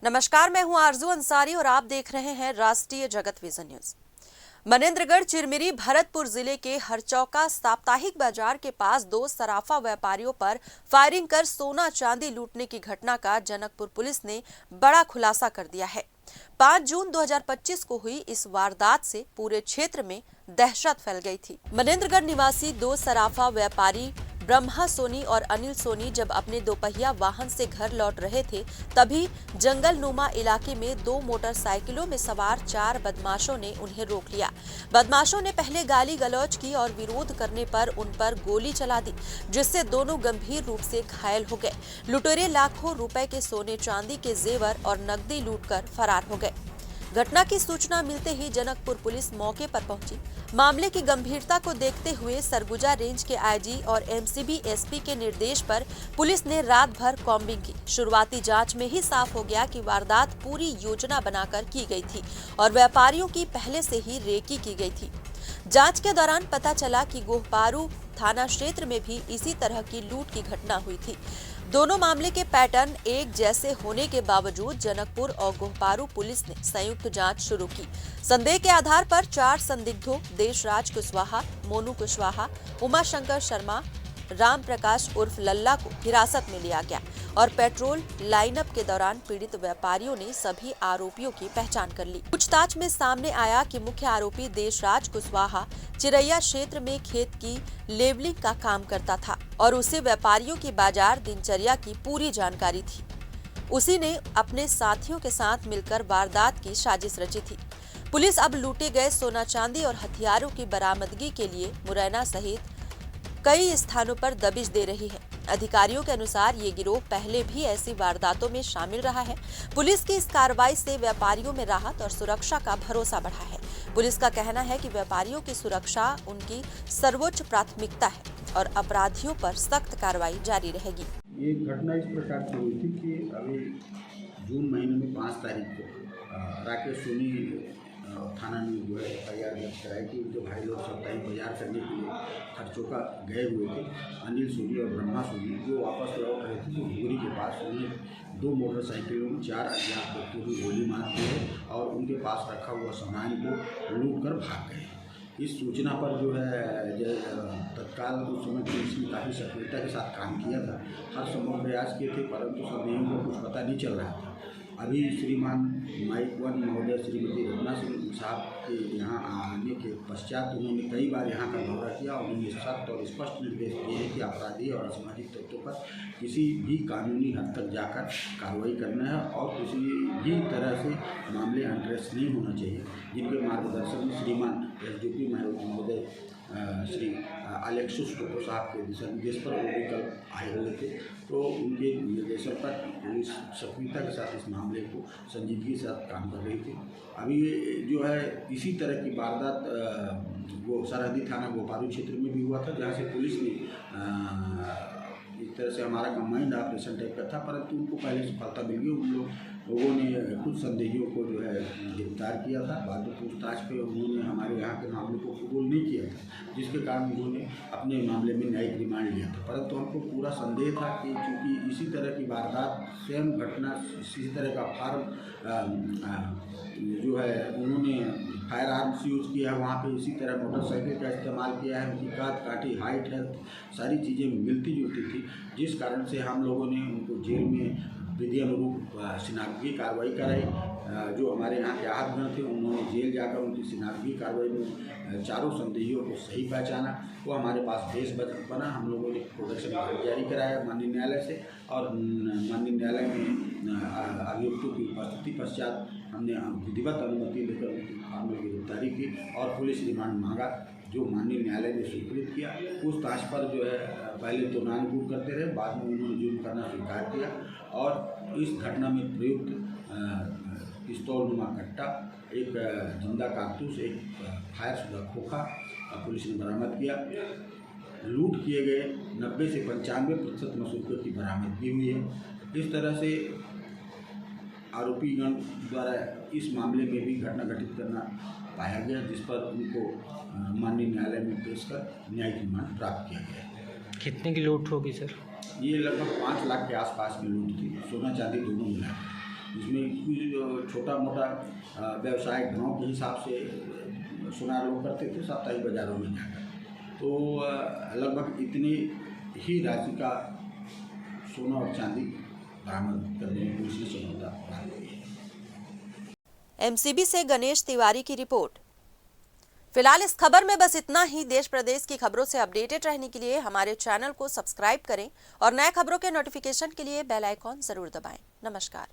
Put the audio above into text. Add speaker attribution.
Speaker 1: नमस्कार, मैं हूं आरजू अंसारी और आप देख रहे हैं राष्ट्रीय जगत विजन न्यूज। मनेंद्रगढ़ चिरमिरी भरतपुर जिले के हरचौका साप्ताहिक बाजार के पास दो सराफा व्यापारियों पर फायरिंग कर सोना चांदी लूटने की घटना का जनकपुर पुलिस ने बड़ा खुलासा कर दिया है। 5 जून 2025 को हुई इस वारदात से पूरे क्षेत्र में दहशत फैल गई थी। मनेंद्रगढ़ निवासी दो सराफा व्यापारी ब्रह्मा सोनी और अनिल सोनी जब अपने दोपहिया वाहन से घर लौट रहे थे, तभी जंगल नुमा इलाके में दो मोटरसाइकिलों में सवार 4 बदमाशों ने उन्हें रोक लिया। बदमाशों ने पहले गाली गलौज की और विरोध करने पर उन पर गोली चला दी, जिससे दोनों गंभीर रूप से घायल हो गए। लुटेरे लाखों रुपए के सोने चांदी के जेवर और नकदी लूटकर फरार हो गए। घटना की सूचना मिलते ही जनकपुर पुलिस मौके पर पहुंची। मामले की गंभीरता को देखते हुए सरगुजा रेंज के आईजी और एमसीबी एसपी के निर्देश पर पुलिस ने रात भर कॉम्बिंग की। शुरुआती जांच में ही साफ हो गया कि वारदात पूरी योजना बनाकर की गई थी और व्यापारियों की पहले से ही रेकी की गई थी। जांच के दौरान पता चला कि गोहपारू थाना क्षेत्र में भी इसी तरह की लूट की घटना हुई थी। दोनों मामले के पैटर्न एक जैसे होने के बावजूद जनकपुर और गोहपारू पुलिस ने संयुक्त जांच शुरू की। संदेह के आधार पर 4 संदिग्धों देशराज कुशवाहा, मोनू कुशवाहा, उमाशंकर शर्मा, राम प्रकाश उर्फ लल्ला को हिरासत में लिया गया और पेट्रोल लाइनअप के दौरान पीड़ित व्यापारियों ने सभी आरोपियों की पहचान कर ली। पूछताछ में सामने आया कि मुख्य आरोपी देशराज कुशवाहा चिरैया क्षेत्र में खेत की लेबलिंग का काम करता था और उसे व्यापारियों की बाजार दिनचर्या की पूरी जानकारी थी। उसी ने अपने साथियों के साथ मिलकर वारदात की साजिश रची थी। पुलिस अब लूटे गए सोना चांदी और हथियारों की बरामदगी के लिए मुरैना सहित कई स्थानों पर दबिश दे रही है। अधिकारियों के अनुसार ये गिरोह पहले भी ऐसी वारदातों में शामिल रहा है। पुलिस की इस कार्रवाई से व्यापारियों में राहत और सुरक्षा का भरोसा बढ़ा है। पुलिस का कहना है कि व्यापारियों की सुरक्षा उनकी सर्वोच्च प्राथमिकता है और अपराधियों पर सख्त कार्रवाई जारी रहेगी।
Speaker 2: ये घटना इस प्रकार से हुई थी कि अभी जून महीने में 5 तारीख को राकेश सोनी थाना ने जो है FIR दर्ज कराई कि उनके भाई लोग साप्ताहिक बाजार करने के लिए हरचौका गए हुए थे। अनिल सोनी और ब्रह्मा सोनी जो वापस लौट रहे थे तो घुगरी के पास उन्हें 2 मोटरसाइकिलों में 4 अज्ञात व्यक्तियों की गोली मार दी है और उनके पास रखा हुआ सामान को लूट कर भाग गए। इस सूचना पर जो है तत्काल उस समय पुलिस ने काफ़ी सक्रियता के साथ काम किया था। हर संभव प्रयास किए थे, परंतु संदेहों को कुछ पता नहीं चल रहा था। अभी श्रीमान माइक 1 महोदय श्रीमती रत्ना सिंह साहब के यहाँ आने के पश्चात उन्होंने कई बार यहाँ का दौरा किया। उन्होंने सख्त और स्पष्ट निर्देश दिए हैं कि अपराधी और असामाजिक तत्वों पर किसी भी कानूनी हद तक जाकर कार्रवाई करना है और किसी भी तरह से मामले अनट्रेस नहीं होना चाहिए। जिनके मार्गदर्शन में श्रीमान SDP महोदय श्री अलेक्सिस टोटो साहब के दिशा निर्देश पर वो भी कल आए हुए थे, तो उनके निर्देशन पर पुलिस सक्रियता के साथ इस मामले को संजीदगी के साथ काम कर रही थी। अभी जो है इसी तरह की वारदात वो सरहदी थाना गोपारू क्षेत्र में भी हुआ था, जहाँ से पुलिस ने इस तरह से हमारा कंबाइंड ऑपरेशन टाइप का था, परंतु उनको पहले सफलता मिल गई। उन लोगों ने कुछ संदेहियों को जो है गिरफ्तार किया था। बाद में पूछताछ पे उन्होंने हमारे यहाँ के मामले को कबूल नहीं किया था, जिसके कारण उन्होंने अपने मामले में न्यायिक रिमांड लिया था। परंतु हमको पूरा संदेह था कि चूँकि इसी तरह की वारदात सेम घटना इसी तरह का फार्म जो है उन्होंने फायर आर्म्स यूज़ किया है, वहाँ पे इसी तरह मोटरसाइकिल का इस्तेमाल किया है। उनकी काट काठी हाइट हेल्थ सारी चीज़ें मिलती जुलती थी, जिस कारण से हम लोगों ने उनको जेल में विधि अनुरूप शिनाख्ती कार्रवाई कराई। जो हमारे यहाँ के आहतगण थे उन्होंने जेल जाकर उनकी शिनाख्ती कार्रवाई में 4 संदेहियों को सही पहचाना। वो हमारे पास केस बना। हम लोगों ने प्रोडक्शन वारंट जारी कराया माननीय न्यायालय से और माननीय न्यायालय में अभियुक्तों की उपस्थिति पश्चात हमने विधिवत अनुमति लेकर उनकी मामले की गिरफ्तारी की और पुलिस रिमांड मांगा, जो माननीय न्यायालय ने स्वीकृत किया। पूछताछ पर जो है पहले तो नानकूर करते रहे, बाद में उन्होंने जुर्म करना स्वीकार किया और इस घटना में प्रयुक्त पिस्तौल नुमा कट्टा, एक जिंदा कारतूस, एक फायर शुदा खोखा पुलिस ने बरामद किया। लूट किए गए 90 से 95% मसूकों की बरामदगी हुई है। इस तरह से आरोपीगण द्वारा इस मामले में भी घटना घटित करना पाया गया, जिस पर उनको माननीय न्यायालय में पेश कर न्यायिक रिमांड प्राप्त किया गया।
Speaker 3: कितने की लूट होगी सर?
Speaker 2: ये लगभग 5 लाख के आसपास में लूट थी, सोना चांदी दोनों मिला। जिसमें कुछ छोटा मोटा व्यवसायिक गाँव के हिसाब से सोना लोग करते थे साप्ताहिक बाज़ारों में जाकर। तो लगभग इतनी ही राशि का सोना और चांदी बरामद करने में पुलिस ने सफलता प्राप्त की है।
Speaker 1: एमसीबी से गणेश तिवारी की रिपोर्ट। फिलहाल इस खबर में बस इतना ही। देश प्रदेश की खबरों से अपडेटेड रहने के लिए हमारे चैनल को सब्सक्राइब करें और नए खबरों के नोटिफिकेशन के लिए बेल आइकॉन जरूर दबाएं। नमस्कार।